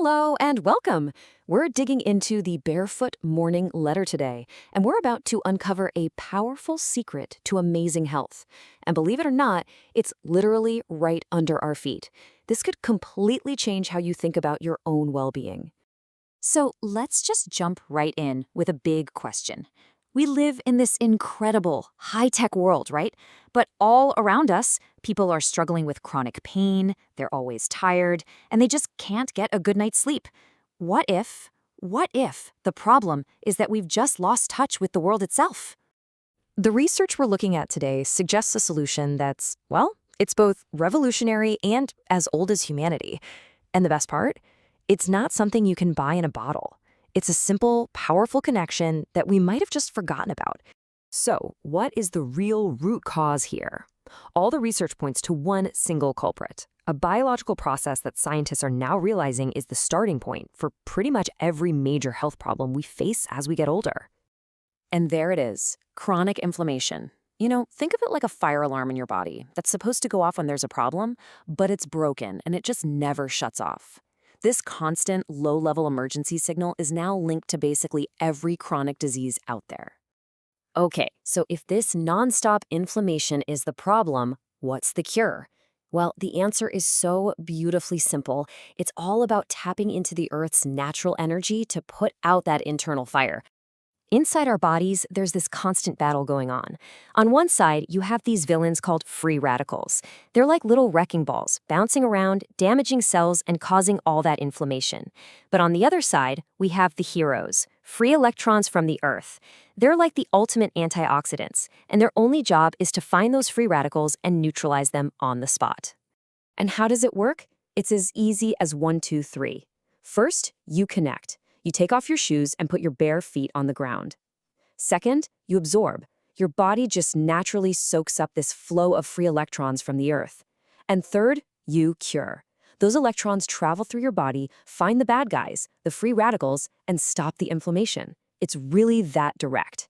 Hello and welcome. We're digging into the Barefoot morning letter today, and we're about to uncover a powerful secret to amazing health. And believe it or not, it's literally right under our feet. This could completely change how you think about your own well-being. So let's just jump right in with a big question. We live in this incredible, high-tech world, right? But all around us, people are struggling with chronic pain, they're always tired, and they just can't get a good night's sleep. What if the problem is that we've just lost touch with the world itself? The research we're looking at today suggests a solution that's, well, it's both revolutionary and as old as humanity. And the best part? It's not something you can buy in a bottle. It's a simple, powerful connection that we might have just forgotten about. So, what is the real root cause here? All the research points to one single culprit, a biological process that scientists are now realizing is the starting point for pretty much every major health problem we face as we get older. And there it is, chronic inflammation. Think of it like a fire alarm in your body that's supposed to go off when there's a problem, but it's broken and it just never shuts off. This constant, low-level emergency signal is now linked to basically every chronic disease out there. Okay, so if this nonstop inflammation is the problem, what's the cure? Well, the answer is so beautifully simple. It's all about tapping into the Earth's natural energy to put out that internal fire. Inside our bodies, there's this constant battle going on. On one side, you have these villains called free radicals. They're like little wrecking balls, bouncing around, damaging cells, and causing all that inflammation. But on the other side, we have the heroes, free electrons from the Earth. They're like the ultimate antioxidants, and their only job is to find those free radicals and neutralize them on the spot. And how does it work? It's as easy as 1, 2, 3. First, you connect. You take off your shoes and put your bare feet on the ground. Second, you absorb. Your body just naturally soaks up this flow of free electrons from the Earth. And third, you cure. Those electrons travel through your body, find the bad guys, the free radicals, and stop the inflammation. It's really that direct.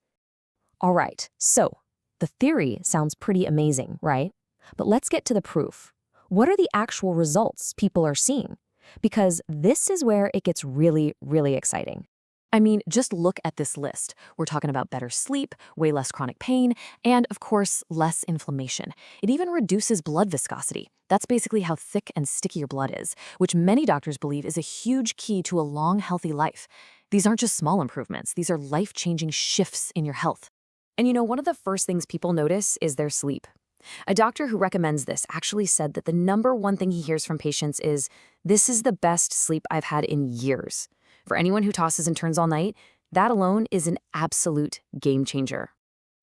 All right, so the theory sounds pretty amazing, right? But let's get to the proof. What are the actual results people are seeing? Because this is where it gets really, really exciting. I mean, just look at this list. We're talking about better sleep, way less chronic pain, and of course, less inflammation. It even reduces blood viscosity. That's basically how thick and sticky your blood is, which many doctors believe is a huge key to a long, healthy life. These aren't just small improvements. These are life-changing shifts in your health. And one of the first things people notice is their sleep. A doctor who recommends this actually said that the number one thing he hears from patients is, "This is the best sleep I've had in years." For anyone who tosses and turns all night, that alone is an absolute game changer.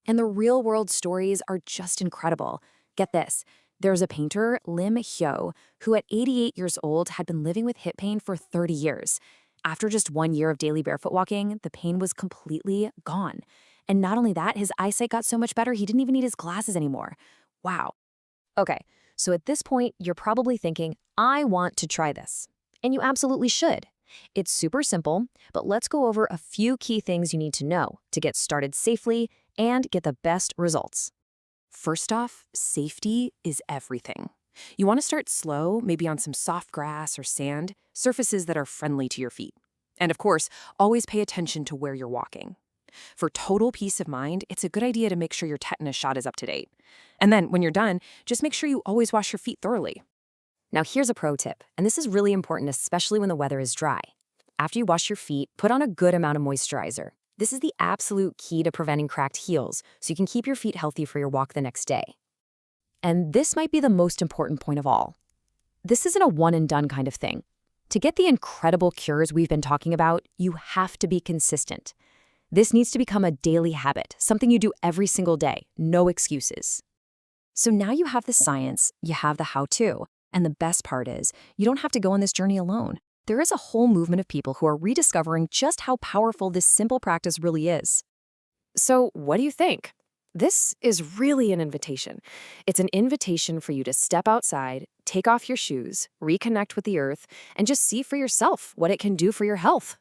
And the real-world stories are just incredible. Get this. There's a painter, Lim Hyo, who at 88 years old had been living with hip pain for 30 years. After just 1 year of daily barefoot walking, the pain was completely gone. And not only that, his eyesight got so much better, he didn't even need his glasses anymore. Wow. Okay, so at this point, you're probably thinking, I want to try this. And you absolutely should. It's super simple, but let's go over a few key things you need to know to get started safely and get the best results. First off, safety is everything. You want to start slow, maybe on some soft grass or sand, surfaces that are friendly to your feet. And of course, always pay attention to where you're walking. For total peace of mind, it's a good idea to make sure your tetanus shot is up to date. And then, when you're done, just make sure you always wash your feet thoroughly. Now here's a pro tip, and this is really important, especially when the weather is dry. After you wash your feet, put on a good amount of moisturizer. This is the absolute key to preventing cracked heels, so you can keep your feet healthy for your walk the next day. And this might be the most important point of all. This isn't a one-and-done kind of thing. To get the incredible cures we've been talking about, you have to be consistent. This needs to become a daily habit, something you do every single day, no excuses. So now you have the science, you have the how-to, and the best part is, you don't have to go on this journey alone. There is a whole movement of people who are rediscovering just how powerful this simple practice really is. So what do you think? This is really an invitation. It's an invitation for you to step outside, take off your shoes, reconnect with the earth, and just see for yourself what it can do for your health.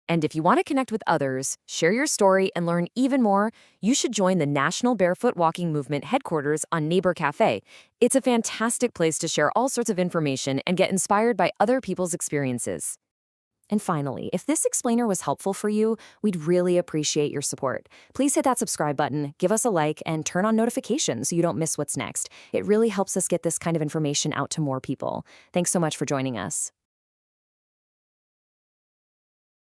And if you want to connect with others, share your story, and learn even more, you should join the National Barefoot Walking Movement headquarters on Neighbor Cafe. It's a fantastic place to share all sorts of information and get inspired by other people's experiences. And finally, if this explainer was helpful for you, we'd really appreciate your support. Please hit that subscribe button, give us a like, and turn on notifications so you don't miss what's next. It really helps us get this kind of information out to more people. Thanks so much for joining us.